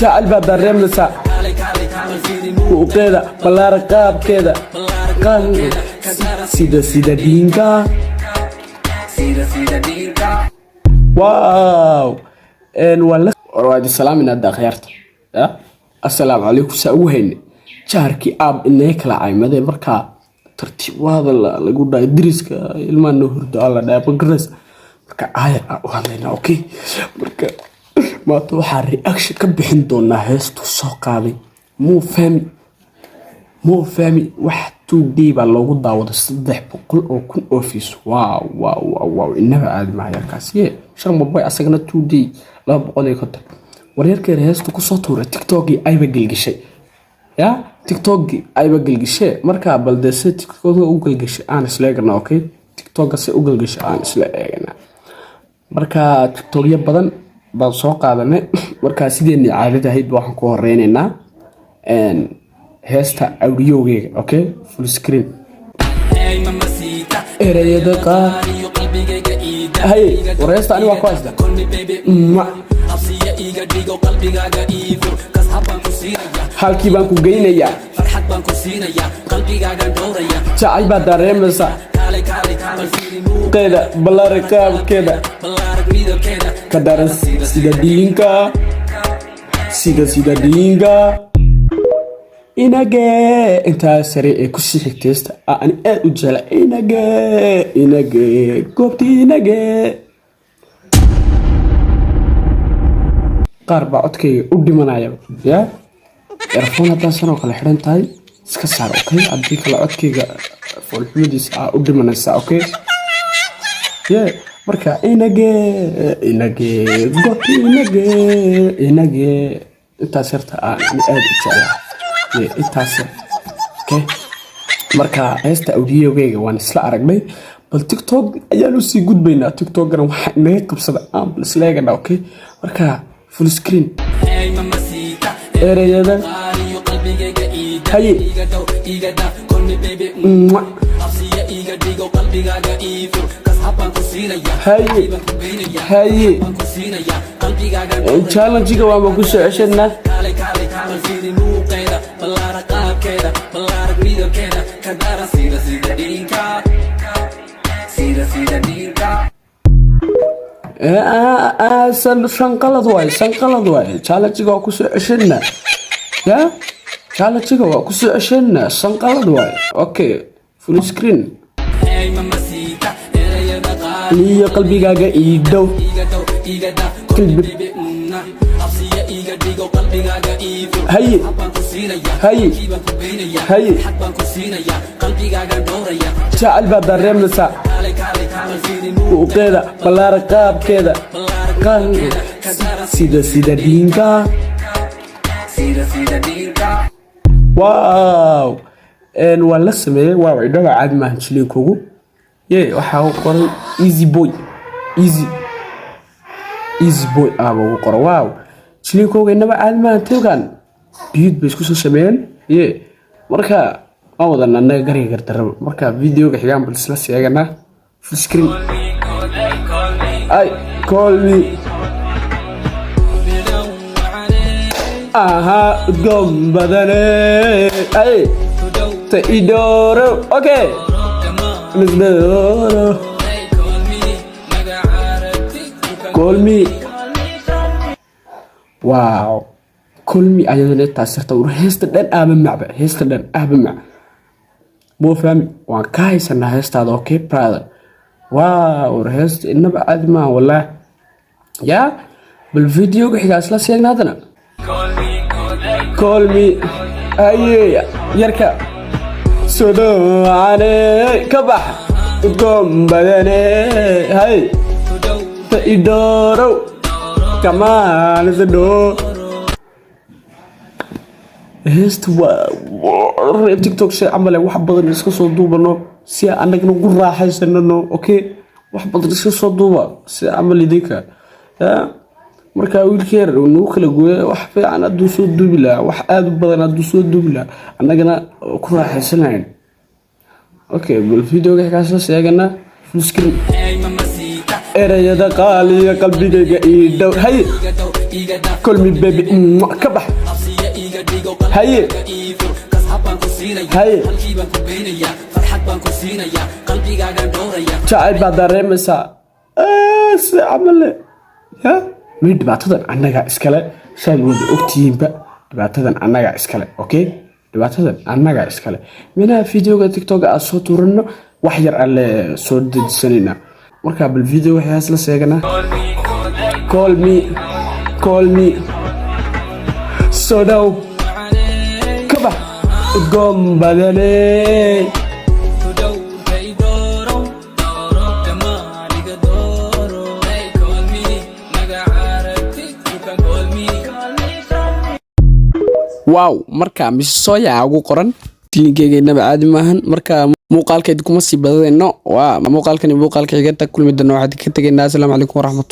جعل بعد الرملسة وكذا بلا رقاب كذا قال سيدا سيدا دينكا واو ان والله رواد السلام من هذا خيرت السلام عليكم سأوهن جاركي اب انك لا عيمده marka tartiib wada lagu dhaay diriska ilmaan noo hurdo alla dhaay bagras marka ay waadayna okay marka ma to waxa reaction ka bixin doona heesto soo qaaday muu fahmi wax today ba loogu daawado 300 oo kun oo fees waaw inaba aad ma yarkaasiye shan mobay asagna today 200 wareerkay heesto ku soo tuuray TikTok ayba galgashay ya TikTok ayba galgashay marka baldeese TikTok u galgashay aan isla eegna okay TikTok se u galgashay aan isla eegna marka TikTok ya badan baan soo qaadanay marka sideen caadada ahayd waxaan ku horeynaynaa heesta audiogeega okay full screen erayada qaaliyo qalbigayga iida hay wareesta ani waa ku haysta halkii baan ku geynayaa farxad baan ku siinayaa qalbigaaga dhowraya jacayl baa dareemaysa qeeda balarakaab keeda ka daran sida diinka inage inta sare ee ku sii xigtaysta aan aad u jecel inage goobti inage qaar baa codkayga u dhimanaya ya earphone hadda sano kala xiran tahay iska saar okay hadii kala codkayga foolxumadiisa u dhimanaysa okay marka inage goobti inage inta sarta aan aad u jecel intaas okay marka heesta audiogeega waan isla aragnay bal TikTok ayaan u sii gudbaynaa TikTok garan waxa inaga qabsada aan isla eegna okay marka full screen erayada qalbigayga iida iga dow iga da kulmi baby absiya iga dhigo qalbigaaga iifu kashaban ku siinaya haye challenge-ga waa ku soo ceshanaa sanqalad waay challenge-ga waa ku soo ceshanaa ya challenge-ga waa ku soo ceshanaa sanqalad waay okay full screen iyo qalbigaaga iidow haye jacayl baa dareemaysa uqeeda balaara qaabkeeda sida diinka waaw waa la sameeyay waaw idhaga caadi maahan jiliinkugu waxaa qoran easy boy aba ugu qora waaw jiliinkooga inaba caadi maahan teegan biyud bay isku soo sameeyeen marka waan wadana anaga gariga gardaraba marka videoga xigaan bal isla seeganaa full screen ay call me aha gombadane ay ta idoro okay call me wow call me ayadana taasirta heesta dhan aaba mac muu fahmi waan ka haysanaa heestaada okay brother wow heesta inaba caadi maaha wallah ya bal videoga xigaa isla seegna haddana call me aye yarka sodoane kabax gombadane hay ta idoro kamaan sado heesta waa TikTok shay amal wax badan iska soo duubano si anagna ugu raaxaysanano okay wax badan iska soo duuba si amal idinka marka wiilkeer uu kala gooyay wax fiican aduu soo duubi la wax aad u badan aduu soo duubi la anagana ku raaxaysanayn okay bal videoga ka soo sheegana full screen erayada qaaliyo qalbigayga ii dhow hay call me baby كبح هاي هاي جعل بعد الرمسة عمل يا مين دبعتها أنا إسكالة شايل ودي أكتيم بقى دبعتها أنا إسكالة أوكي دبعتها أنا إسكالة منها فيديو تيك توك أصوت ورنا وحير على صوت السنين مركب الفيديو وحي هسلا سيجنا call me so dope كبا قم بدني واو marka misooya ugu qoran klinkeyga caadi maahan marka muuqaalkeed kuma sii badadayno waa muuqaalkani muuqaalka xiga ta kulmidana waxaad ka tageynaa. Assalaamu calaykum waraxmatullahi